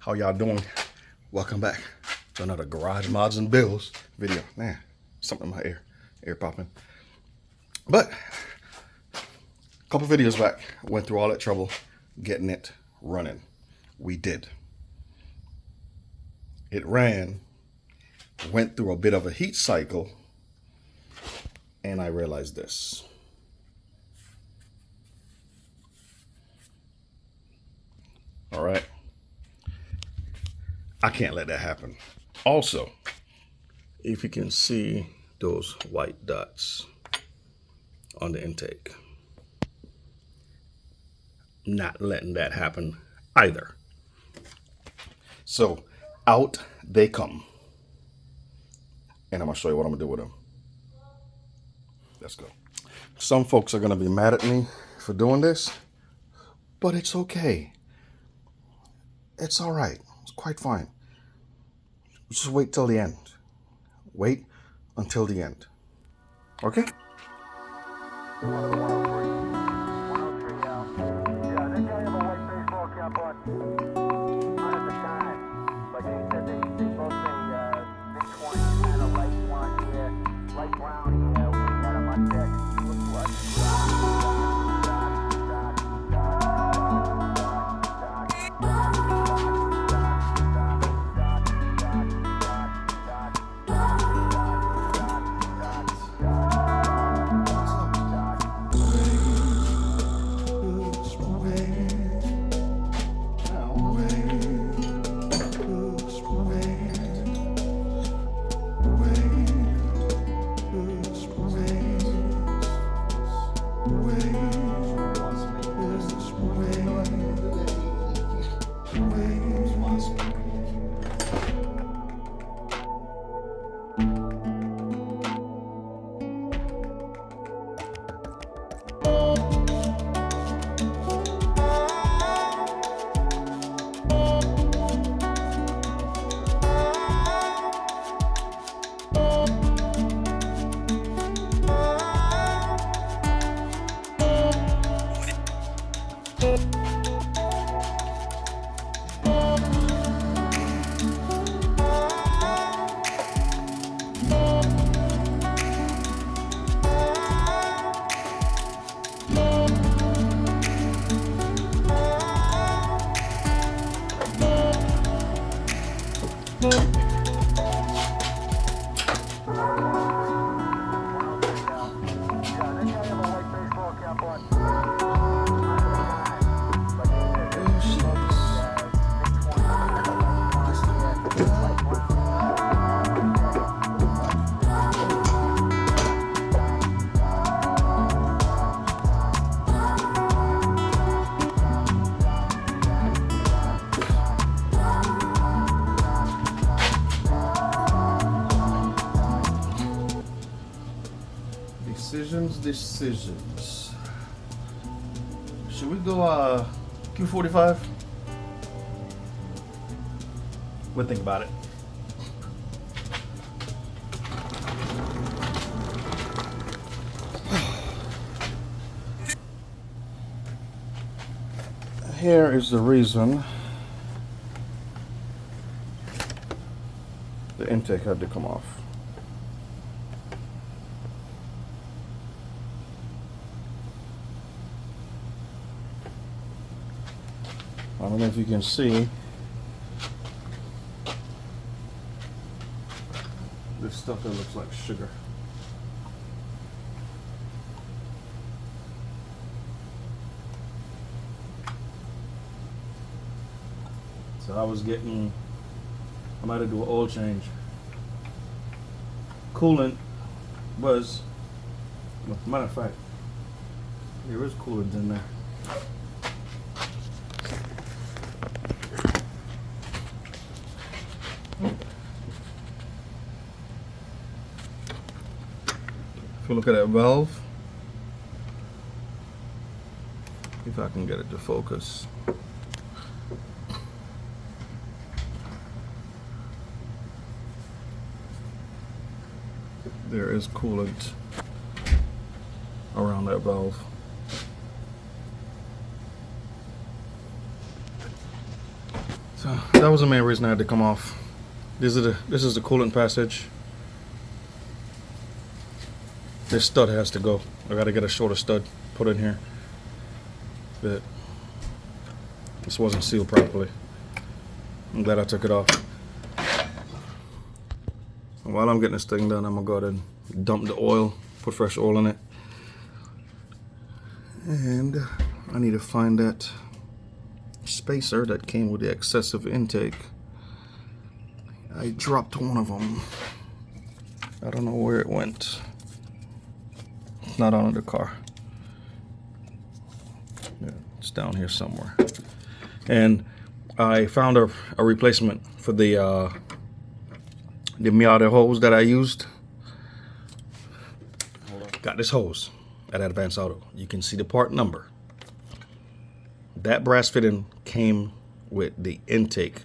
How y'all doing? Welcome back to another Garage Mods and Builds video. Man, something in my ear popping. But a couple videos back, went through all that trouble getting it running. We did. It ran, went through a bit of a heat cycle, and I realized this. All right. I can't let that happen. Also, if you can see those white dots on the intake, not letting that happen either. So out they come. And I'm gonna show you what I'm gonna do with them. Let's go. Some folks are gonna be mad at me for doing this, but it's okay. It's all right. It's quite fine. Just wait till the end. Wait until the end. Okay? Decisions. Should we go Q45? We'll think about it. Here is the reason the intake had to come off. I don't know if you can see this stuff that looks like sugar. So I might have to do an oil change. Coolant was, matter of fact, there is coolant in there. If you look at that valve, if I can get it to focus. There is coolant around that valve. So that was the main reason I had to come off. This is the coolant passage. This stud has to go. I gotta get a shorter stud put in here. But this wasn't sealed properly. I'm glad I took it off. And while I'm getting this thing done, I'm gonna go ahead and dump the oil, put fresh oil in it. And I need to find that spacer that came with the excessive intake. I dropped one of them. I don't know where it went. It's not on the car. Yeah, it's down here somewhere. And I found a replacement for the Miata hose that I used. Got this hose at Advance Auto. You can see the part number. That brass fitting came with the intake.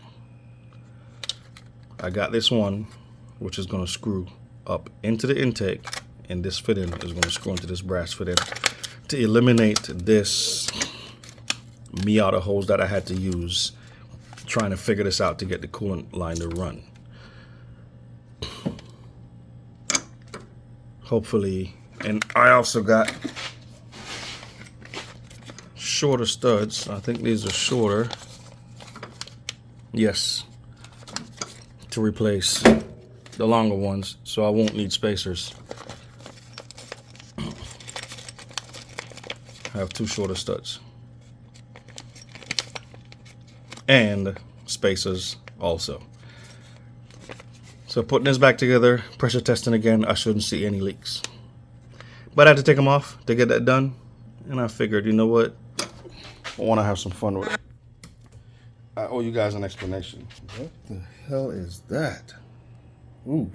I got this one, which is going to screw up into the intake, and this fitting is going to screw into this brass fitting to eliminate this Miata hose that I had to use trying to figure this out to get the coolant line to run. Hopefully, and I also got shorter studs. I think these are shorter. Yes, to replace the longer ones, so I won't need spacers. I have two shorter studs and spacers also. So putting this back together, pressure testing again, I shouldn't see any leaks. But I had to take them off to get that done, and I figured, you know what, I want to have some fun with it. I owe you guys an explanation. What the hell is that? Ooh.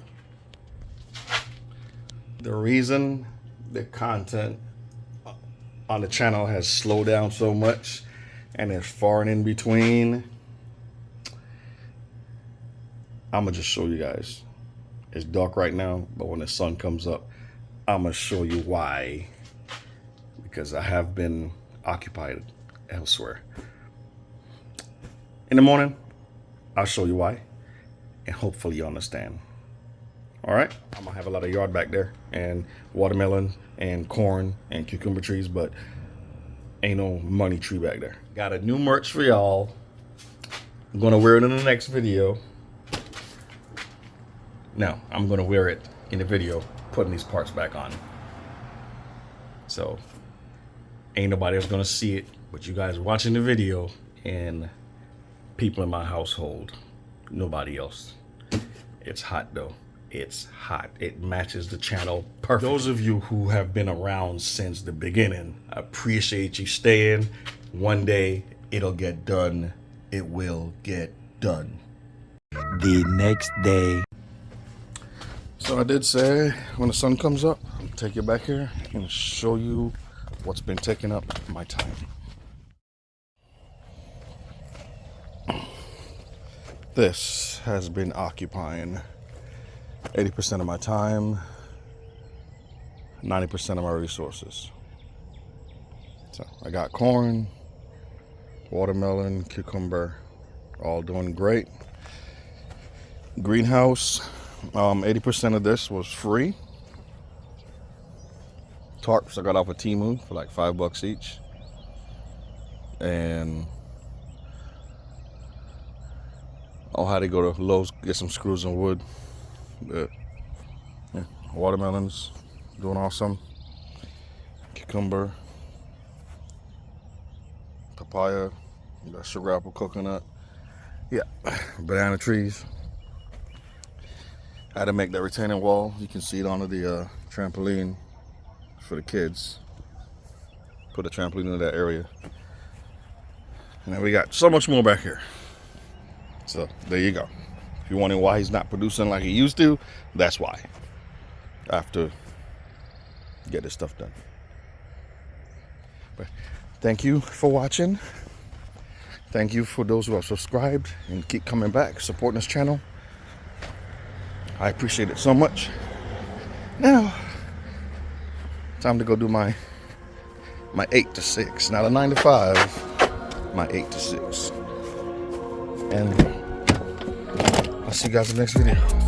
The reason the content on the channel has slowed down so much and is far and in between, I'm gonna just show you guys. It's dark right now, but when the sun comes up, I'm gonna show you why. Because I have been occupied elsewhere. In the morning, I'll show you why, and hopefully you understand. All right, I'm gonna have a lot of yard back there, and watermelon, and corn, and cucumber trees, but ain't no money tree back there. Got a new merch for y'all. I'm gonna wear it in the next video. No, I'm gonna wear it in the video, putting these parts back on. So, ain't nobody else gonna see it, but you guys watching the video, and people in my household. Nobody else. It's hot though. It's hot. It matches the channel perfect. Those of you who have been around since the beginning, I appreciate you staying. One day it'll get done. It will get done. The next day. So I did say when the sun comes up, I'll take you back here and show you what's been taking up my time. This has been occupying 80% of my time, 90% of my resources. So I got corn, watermelon, cucumber, all doing great. Greenhouse, 80% of this was free. Tarps I got off of Temu for like $5 each. And I'll have to go to Lowe's, get some screws and wood. But yeah, watermelons doing awesome. Cucumber, papaya, got sugar apple, coconut. Yeah, banana trees. I had to make that retaining wall. You can see it onto the trampoline for the kids. Put a trampoline in that area. And then we got so much more back here. So there you go. If you're wondering why he's not producing like he used to, that's why. I have to get this stuff done. But thank you for watching. Thank you for those who have subscribed and keep coming back, supporting this channel. I appreciate it so much. Now, time to go do my 8 to 6, not a 9 to 5, my 8 to 6. And I'll see you guys in the next video.